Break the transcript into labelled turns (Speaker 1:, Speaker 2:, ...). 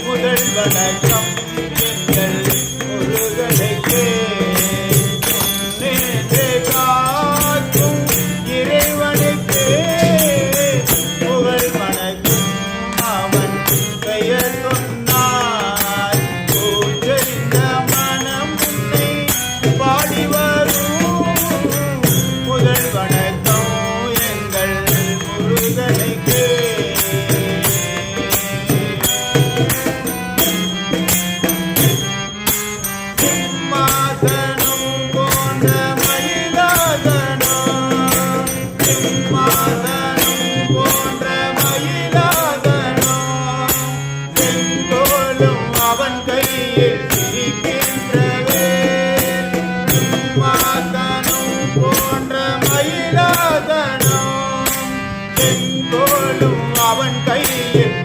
Speaker 1: முதல் வணக்கம் எங்கள் முருகனுக்கே, நேற்றே காக்கும் இறைவனுக்கே புகழ் வணக்கம். அவன் பெயர் சொன்னார் கூற்றறிந்த மனம் உன்னை பாடி வரும். முதல் வணக்கம் எங்கள் முருகனுக்கே. அவன் கையில் இருக்கின்றவே மாதனும் போன்ற மயிலாதனும் செங்கோலும் அவன் கையில்